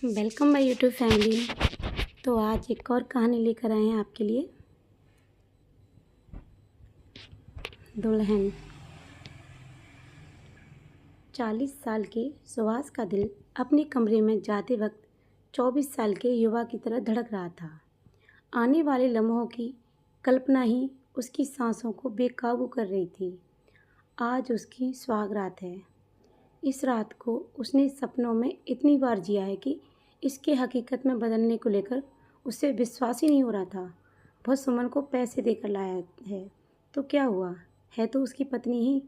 Welcome my YouTube family. तो आज एक और कहानी लेकर आए हैं आपके लिए। दुल्हन। 40 साल के सुभाष का दिल अपने कमरे में जाते वक्त 24 साल के युवा की तरह धड़क रहा था। आने वाले लम्हों की कल्पना ही उसकी सांसों को बेकाबू कर रही थी। आज उसकी सुहागरात है। इस रात को उसने सपनों में इतनी बार जिया है कि इसके हकीकत में बदलने को लेकर उसे विश्वास ही नहीं हो रहा था। वह सुमन को पैसे देकर लाया है तो क्या हुआ, है तो उसकी पत्नी ही।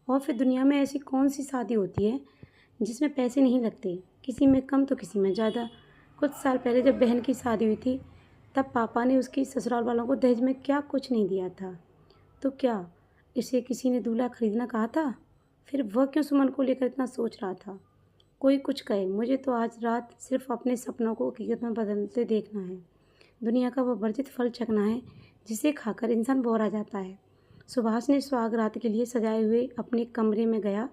और फिर दुनिया में ऐसी कौन सी शादी होती है जिसमें पैसे नहीं लगते, किसी में कम तो किसी में ज़्यादा। कुछ साल पहले जब बहन की शादी हुई थी तब पापा ने उसकी ससुराल वालों को दहेज में क्या कुछ नहीं दिया था। तो क्या इसे किसी ने दूल्हा खरीदना कहा था? फिर वह क्यों सुमन को लेकर इतना सोच रहा था? कोई कुछ कहे, मुझे तो आज रात सिर्फ अपने सपनों को हकीकत में बदलते देखना है। दुनिया का वह वर्जित फल चखना है जिसे खाकर इंसान बोर आ जाता है। सुभाष ने सुहाग रात के लिए सजाए हुए अपने कमरे में गया।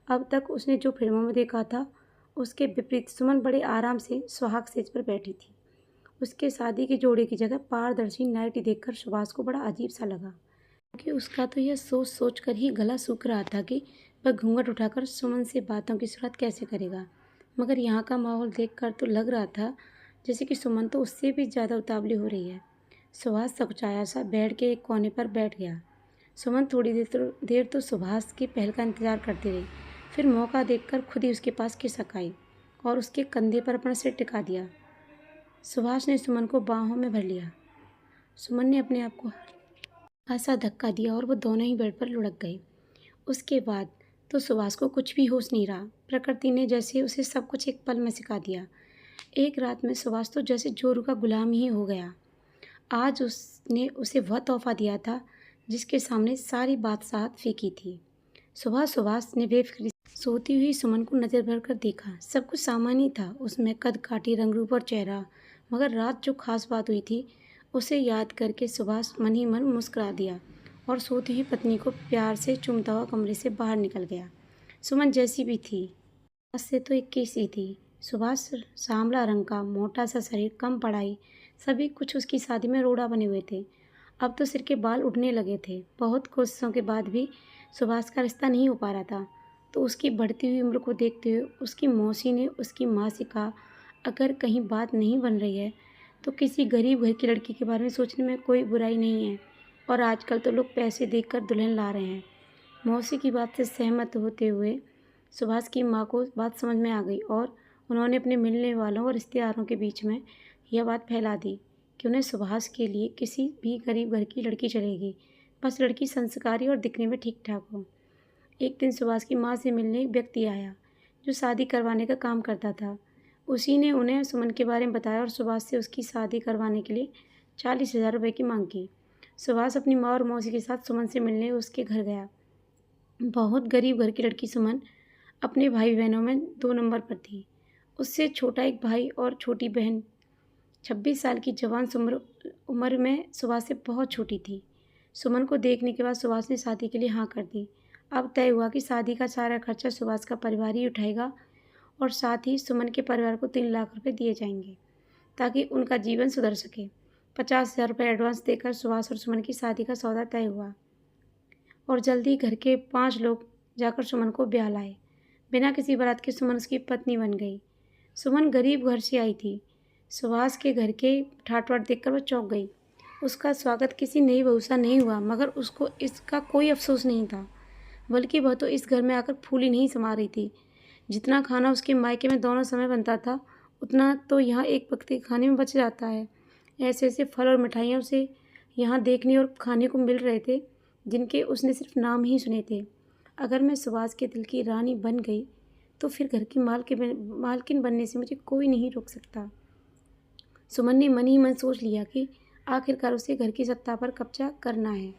अब तक उसने जो फिल्मों में देखा था उसके विपरीत सुमन बड़े आराम से सुहाग सेज पर बैठी थी। उसके शादी की जोड़ी की जगह पारदर्शी नाइटी देखकर सुभाष को बड़ा अजीब सा लगा, क्योंकि उसका तो यह सोच सोच कर ही गला सूख रहा था कि वह घूंघट उठाकर सुमन से बातों की शुरुआत कैसे करेगा। मगर यहाँ का माहौल देखकर तो लग रहा था जैसे कि सुमन तो उससे भी ज़्यादा उतावली हो रही है। सुभाष सकुचाया सा बेड के एक कोने पर बैठ गया। सुमन थोड़ी देर तो सुभाष के पहल का इंतजार करती रही। फिर मौका देखकर खुद ही उसके पास खिसक आई और उसके कंधे पर अपना सिर टिका दिया। सुभाष ने सुमन को बाहों में भर लिया। सुमन ने अपने आप को ऐसा धक्का दिया और वो दोनों ही बेड पर लुढ़क गए। उसके बाद तो सुभाष को कुछ भी होश नहीं रहा। प्रकृति ने जैसे उसे सब कुछ एक पल में सिखा दिया। एक रात में सुभाष तो जैसे जोरू का गुलाम ही हो गया। आज उसने उसे वह तोहफा दिया था जिसके सामने सारी बात साथ फीकी थी। सुभाष ने बेफिक्री सोती हुई सुमन को नज़र भर कर देखा। सब कुछ सामान्य था, उसमें कद काठी रंग रूप और चेहरा। मगर रात जो खास बात हुई थी उसे याद करके सुभाष मन ही मन मुस्कुरा दिया और सोती हुई पत्नी को प्यार से चूमता हुआ कमरे से बाहर निकल गया। सुमन जैसी भी थी उससे तो 21 ही थी। सुभाष सांवला रंग का, मोटा सा शरीर, कम पढ़ाई, सभी कुछ उसकी शादी में रोड़ा बने हुए थे। अब तो सिर के बाल उड़ने लगे थे। बहुत कोशिशों के बाद भी सुभाष का रिश्ता नहीं हो पा रहा था। तो उसकी बढ़ती हुई उम्र को देखते हुए उसकी मौसी ने उसकी माँ से कहा, अगर कहीं बात नहीं बन रही है तो किसी गरीब घर की लड़की के बारे में सोचने में कोई बुराई नहीं है। और आजकल तो लोग पैसे देकर दुल्हन ला रहे हैं। मौसी की बात से सहमत होते हुए सुभाष की माँ को बात समझ में आ गई और उन्होंने अपने मिलने वालों और रिश्तेदारों के बीच में यह बात फैला दी कि उन्हें सुभाष के लिए किसी भी गरीब घर की लड़की चलेगी, बस लड़की संस्कारी और दिखने में ठीक ठाक हो। एक दिन सुभाष की माँ से मिलने एक व्यक्ति आया जो शादी करवाने का काम करता था। उसी ने उन्हें सुमन के बारे में बताया और सुभाष से उसकी शादी करवाने के लिए 40,000 रुपये की मांग की। सुभाष अपनी माँ और मौसी के साथ सुमन से मिलने उसके घर गया। बहुत गरीब घर की लड़की सुमन अपने भाई बहनों में 2 नंबर पर थी। उससे छोटा एक भाई और छोटी बहन 26 साल की जवान उम्र में सुभाष से बहुत छोटी थी। सुमन को देखने के बाद सुभाष ने शादी के लिए हाँ कर दी। अब तय हुआ कि शादी का सारा खर्चा सुभाष का परिवार ही उठाएगा और साथ ही सुमन के परिवार को 3 लाख रुपए दिए जाएंगे ताकि उनका जीवन सुधर सके। 50,000 रुपये एडवांस देकर सुभाष और सुमन की शादी का सौदा तय हुआ और जल्दी घर के 5 लोग जाकर सुमन को ब्याह लाए। बिना किसी बारात के सुमन उसकी पत्नी बन गई। सुमन गरीब घर से आई थी। सुभाष के घर के ठाट बाट देखकर वह चौंक गई। उसका स्वागत किसी नई बहू सा नहीं हुआ, मगर उसको इसका कोई अफसोस नहीं था, बल्कि वह तो इस घर में आकर फूली नहीं समा रही थी। जितना खाना उसके मायके में दोनों समय बनता था उतना तो यहाँ एक वक्त के खाने में बच जाता है। ऐसे ऐसे फल और मिठाइयाँ उसे यहाँ देखने और खाने को मिल रहे थे जिनके उसने सिर्फ नाम ही सुने थे। अगर मैं सुभाष के दिल की रानी बन गई तो फिर घर की मालकिन बनने से मुझे कोई नहीं रोक सकता। सुमन ने मन ही मन सोच लिया कि आखिरकार उसे घर की सत्ता पर कब्जा करना है।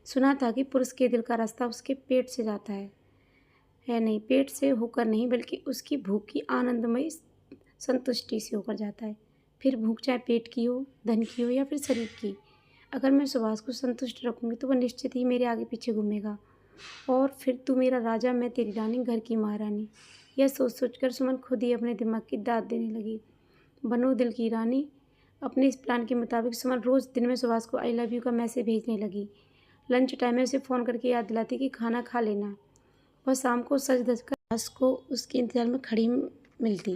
सुना था कि पुरुष के दिल का रास्ता उसके पेट से जाता है नहीं, पेट से होकर नहीं, बल्कि उसकी भूख की आनंदमयी संतुष्टि से होकर जाता है। फिर भूख चाहे पेट की हो, धन की हो या फिर शरीर की। अगर मैं सुभाष को संतुष्ट रखूँगी तो वह निश्चित ही मेरे आगे पीछे घूमेगा और फिर तू मेरा राजा, मैं तेरी रानी, घर की महारानी। यह सोच सोचकर सुमन खुद ही अपने दिमाग की दाद देने लगी। बनो दिल की रानी। अपने इस प्लान के मुताबिक सुमन रोज़ दिन में सुभाष को आई लव यू का मैसेज भेजने लगी। लंच टाइम में उसे फ़ोन करके याद दिलाती कि खाना खा लेना। वह शाम को सज धज कर सुभाष को उसके इंतजार में खड़ी मिलती।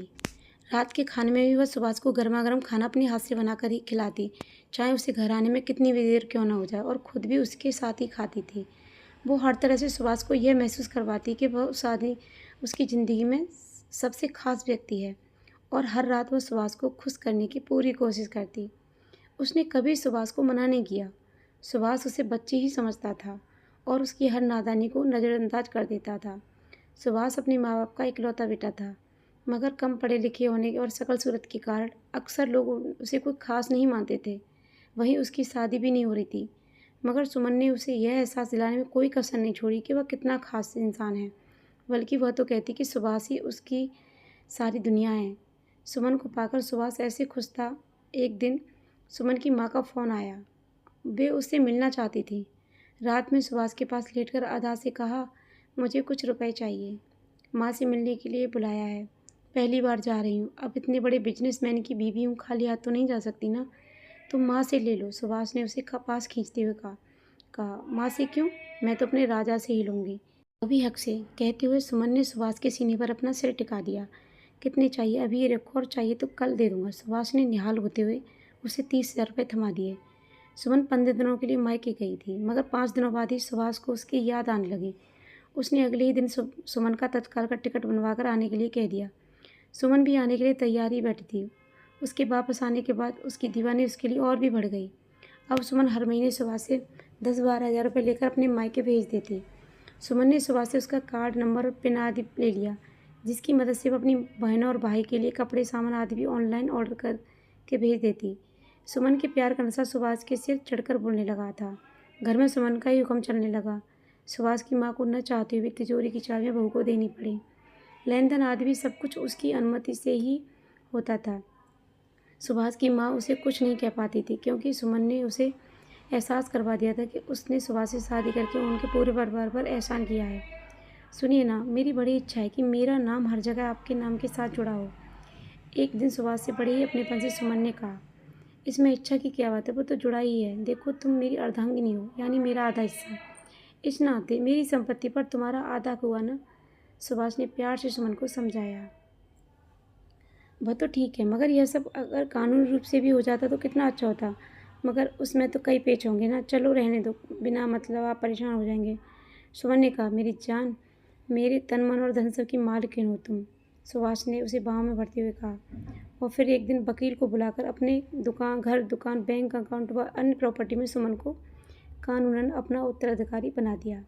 रात के खाने में भी वह सुभाष को गर्मा गर्म खाना अपने हाथ से बनाकर ही खिलाती, चाहे उसे घर आने में कितनी भी देर क्यों ना हो जाए, और खुद भी उसके साथ ही खाती थी। वो हर तरह से सुभाष को यह महसूस करवाती कि वह उसकी ज़िंदगी में सबसे खास व्यक्ति है, और हर रात वह सुभाष को खुश करने की पूरी कोशिश करती। उसने कभी सुभाष को मना नहीं किया। सुभाष उसे बच्चे ही समझता था और उसकी हर नादानी को नज़रअंदाज कर देता था। सुभाष अपने माँ बाप का इकलौता बेटा था, मगर कम पढ़े लिखे होने और शकल सूरत के कारण अक्सर लोग उसे कोई खास नहीं मानते थे। वहीं उसकी शादी भी नहीं हो रही थी, मगर सुमन ने उसे यह एहसास दिलाने में कोई कसर नहीं छोड़ी कि वह कितना खास इंसान है। बल्कि वह तो कहती कि सुभाष ही उसकी सारी दुनिया है। सुमन को पाकर सुभाष ऐसे खुश था। एक दिन सुमन की माँ का फ़ोन आया। वे उससे मिलना चाहती थी। रात में सुभाष के पास लेटकर अदा से कहा, मुझे कुछ रुपए चाहिए। माँ से मिलने के लिए बुलाया है। पहली बार जा रही हूँ। अब इतने बड़े बिजनेसमैन की बीवी हूँ, खाली हाथ तो नहीं जा सकती ना। तुम माँ से ले लो। सुभाष ने उसे पास खींचते हुए कहा, माँ से क्यों? मैं तो अपने राजा से ही लूँगी। अभी हक से, कहते हुए सुमन ने सुभाष के सीने पर अपना सिर टिका दिया। कितने चाहिए? अभी ये रखो, और चाहिए तो कल दे दूँगा। सुभाष ने निहाल होते हुए उसे 30,000 रुपये थमा दिए। सुमन 15 दिनों के लिए मायके गई थी, मगर 5 दिनों बाद ही सुभाष को उसकी याद आने लगी। उसने अगले ही दिन सुमन का तत्काल का टिकट बनवाकर आने के लिए कह दिया। सुमन भी आने के लिए तैयार ही बैठी थी। उसके वापस आने के बाद उसकी दीवानी उसके लिए और भी बढ़ गई। अब सुमन हर महीने सुभाष से 10-12 हज़ार रुपये लेकर अपने मायके भेज देती। सुमन ने सुभाष से उसका कार्ड नंबर और पिन आदि ले लिया, जिसकी मदद से वह अपनी बहनों और भाई के लिए कपड़े सामान आदि भी ऑनलाइन ऑर्डर कर के भेज देती। सुमन के प्यार का नशा सुभाष के सिर चढ़कर बोलने लगा था। घर में सुमन का ही हुक्म चलने लगा। सुभाष की माँ को न चाहते हुए तिजोरी की चाबियाँ बहू को देनी पड़ी। लेन देन आदि भी सब कुछ उसकी अनुमति से ही होता था। सुभाष की माँ उसे कुछ नहीं कह पाती थी, क्योंकि सुमन ने उसे एहसास करवा दिया था कि उसने सुभाष से शादी करके उनके पूरे परिवार पर एहसान किया है। सुनिए ना, मेरी बड़ी इच्छा है कि मेरा नाम हर जगह आपके नाम के साथ जुड़ा हो। एक दिन सुभाष से बड़े ही अपनेपन से सुमन ने कहा, इसमें इच्छा की क्या बात है, वो तो जुड़ा ही है। देखो, तुम मेरी अर्धांगिनी हो, यानी मेरा आधा हिस्सा। इस नाते मेरी संपत्ति पर तुम्हारा आधा हुआ ना। सुभाष ने प्यार से सुमन को समझाया। वह तो ठीक है, मगर यह सब अगर कानूनी रूप से भी हो जाता तो कितना अच्छा होता, मगर उसमें तो कई पेच होंगे ना। चलो रहने दो, बिना मतलब आप परेशान हो जाएंगे। सुमन ने कहा, मेरी जान, मेरे तन मन और धन सब की मालकिन हो तुम। सुभाष ने उसे बाहों में भरते हुए कहा। और फिर एक दिन वकील को बुलाकर अपने घर दुकान बैंक अकाउंट व अन्य प्रॉपर्टी में सुमन को कानूनन अपना उत्तराधिकारी बना दिया।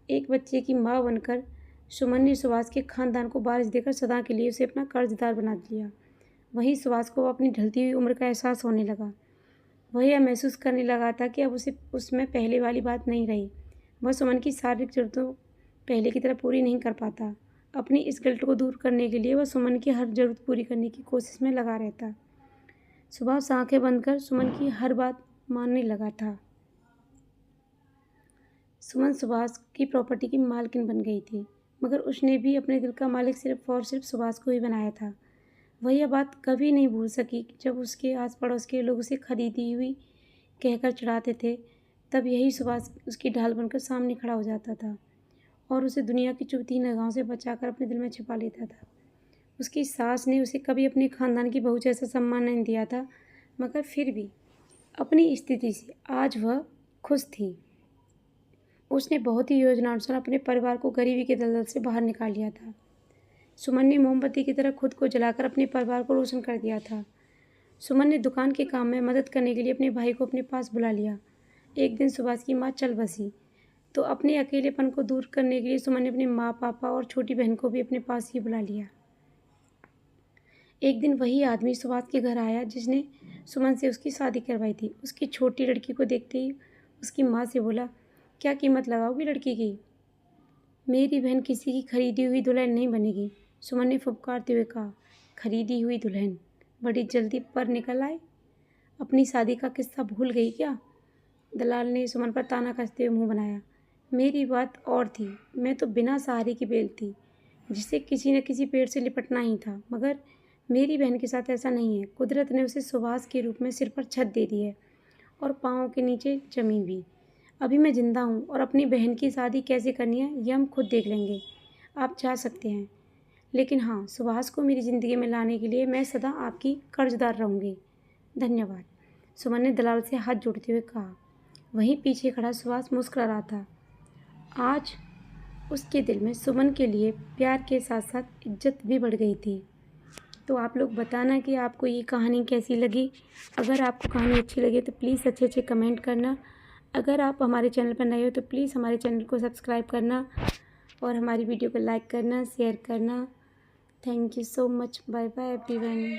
एक बच्चे की माँ बनकर सुमन ने सुभाष के खानदान को बारिश देकर सदा के लिए उसे अपना कर्जदार बना दिया। वहीं सुभाष को अपनी ढलती हुई उम्र का एहसास होने लगा। वह यह महसूस करने लगा था कि अब उसे उसमें पहले वाली बात नहीं रही। वह सुमन की शारीरिक ज़रूरतों पहले की तरह पूरी नहीं कर पाता। अपनी इस गिल्ट को दूर करने के लिए वह सुमन की हर ज़रूरत पूरी करने की कोशिश में लगा रहता। सुभाष आंखें बंद कर सुमन की हर बात मानने लगा था। सुमन सुभाष की प्रॉपर्टी की मालकिन बन गई थी, मगर उसने भी अपने दिल का मालिक सिर्फ और सिर्फ सुभाष को ही बनाया था। वह यह बात कभी नहीं भूल सकी जब उसके आस पड़ोस के लोग उसे खरीदी हुई कहकर चढ़ाते थे। तब यही सुभाष उसकी ढाल बनकर सामने खड़ा हो जाता था और उसे दुनिया की चुभती निगाहों से बचाकर अपने दिल में छिपा लेता था। उसकी सास ने उसे कभी अपने खानदान की बहू जैसा सम्मान नहीं दिया था, मगर फिर भी अपनी स्थिति से आज वह खुश थी। उसने बहुत ही योजनानुसार अपने परिवार को गरीबी के दलदल से बाहर निकाल लिया था। सुमन ने मोमबत्ती की तरह खुद को जलाकर अपने परिवार को रोशन कर दिया था। सुमन ने दुकान के काम में मदद करने के लिए अपने भाई को अपने पास बुला लिया। एक दिन सुभाष की माँ चल बसी, तो अपने अकेलेपन को दूर करने के लिए सुमन ने अपने माँ, पापा और छोटी बहन को भी अपने पास ही बुला लिया। एक दिन वही आदमी सुभाष के घर आया जिसने सुमन से उसकी शादी करवाई थी। उसकी छोटी लड़की को देखते ही उसकी माँ से बोला, क्या कीमत लगाओगी लड़की की? मेरी बहन किसी की खरीदी हुई दुल्हन नहीं बनेगी। सुमन ने फुफकारते हुए कहा, खरीदी हुई दुल्हन? बड़ी जल्दी पर निकल आए। अपनी शादी का किस्सा भूल गई क्या? दलाल ने सुमन पर ताना कसते हुए मुंह बनाया। मेरी बात और थी, मैं तो बिना सहारे की बेल थी। जिसे किसी न किसी पेड़ से लिपटना ही था, मगर मेरी बहन के साथ ऐसा नहीं है। कुदरत ने उसे सुवास के रूप में सिर पर छत दे दी है और पाँव के नीचे ज़मीन भी। अभी मैं ज़िंदा हूँ और अपनी बहन की शादी कैसे करनी है ये हम खुद देख लेंगे। आप जा सकते हैं, लेकिन हाँ, सुभाष को मेरी ज़िंदगी में लाने के लिए मैं सदा आपकी कर्जदार रहूँगी। धन्यवाद, सुमन ने दलाल से हाथ जोड़ते हुए कहा। वहीं पीछे खड़ा सुभाष मुस्कुरा रहा था। आज उसके दिल में सुमन के लिए प्यार के साथ साथ इज्जत भी बढ़ गई थी। तो आप लोग बताना कि आपको ये कहानी कैसी लगी। अगर आपको कहानी अच्छी लगी तो प्लीज़ अच्छे कमेंट करना। अगर आप हमारे चैनल पर नए हो तो प्लीज़ हमारे चैनल को सब्सक्राइब करना और हमारी वीडियो को लाइक करना, शेयर करना। Thank you so much. Bye bye everyone.